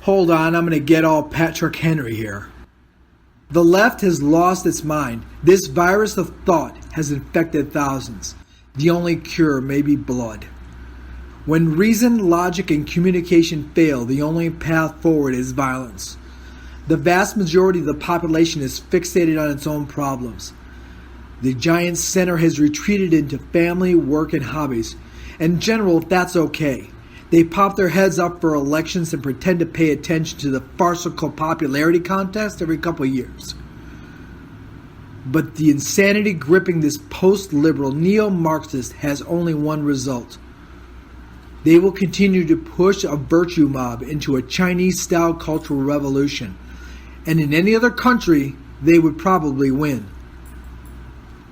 Hold on, I'm going to get all Patrick Henry here. The left has lost its mind. This virus of thought has infected thousands. The only cure may be blood. When reason, logic, and communication fail, the only path forward is violence. The vast majority of the population is fixated on its own problems. The giant center has retreated into family, work, and hobbies. In general, that's okay. They pop their heads up for elections and pretend to pay attention to the farcical popularity contest every couple of years. But the insanity gripping this post-liberal neo-Marxist has only one result. They will continue to push a virtue mob into a Chinese-style cultural revolution. And in any other country, they would probably win.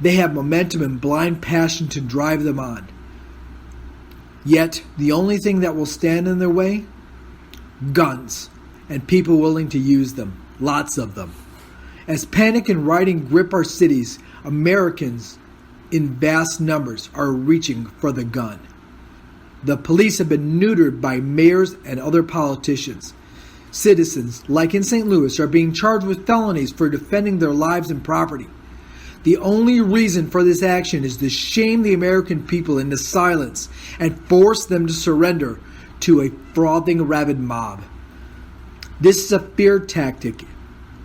They have momentum and blind passion to drive them on. Yet, the only thing that will stand in their way? Guns, and people willing to use them. Lots of them. As panic and rioting grip our cities, Americans in vast numbers are reaching for the gun. The police have been neutered by mayors and other politicians. Citizens, like in St. Louis, are being charged with felonies for defending their lives and property. The only reason for this action is to shame the American people into silence and force them to surrender to a frothing, rabid mob. This is a fear tactic,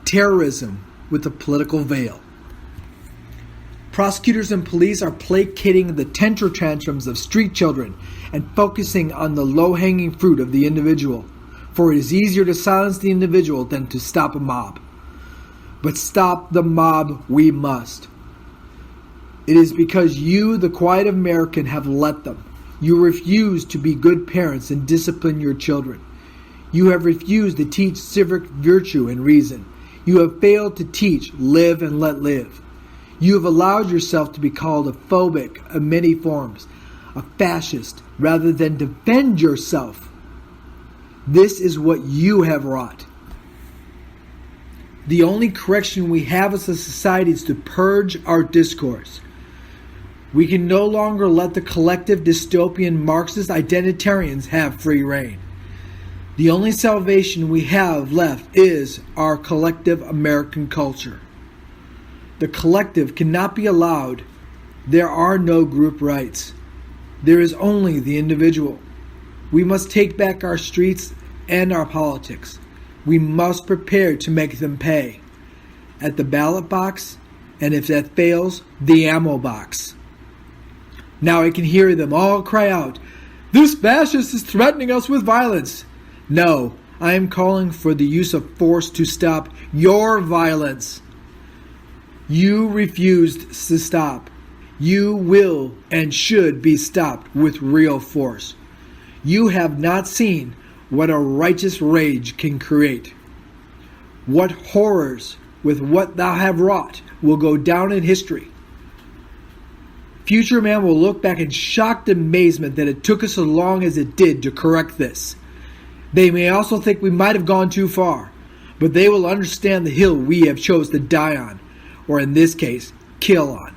terrorism with a political veil. Prosecutors and police are placating the temper tantrums of street children and focusing on the low-hanging fruit of the individual, for it is easier to silence the individual than to stop a mob. But stop the mob we must. It is because you, the quiet American, have let them. You refuse to be good parents and discipline your children. You have refused to teach civic virtue and reason. You have failed to teach live and let live. You have allowed yourself to be called a phobic in many forms, a fascist, rather than defend yourself. This is what you have wrought. The only correction we have as a society is to purge our discourse. We can no longer let the collective dystopian Marxist identitarians have free rein. The only salvation we have left is our collective American culture. The collective cannot be allowed. There are no group rights. There is only the individual. We must take back our streets and our politics. We must prepare to make them pay. At the ballot box, and if that fails, the ammo box. Now I can hear them all cry out, "This fascist is threatening us with violence." No, I am calling for the use of force to stop your violence. You refused to stop. You will and should be stopped with real force. You have not seen what a righteous rage can create. What horrors with what thou have wrought will go down in history. Future man will look back in shocked amazement that it took us so long as it did to correct this. They may also think we might have gone too far, but they will understand the hill we have chose to die on, or in this case, kill on.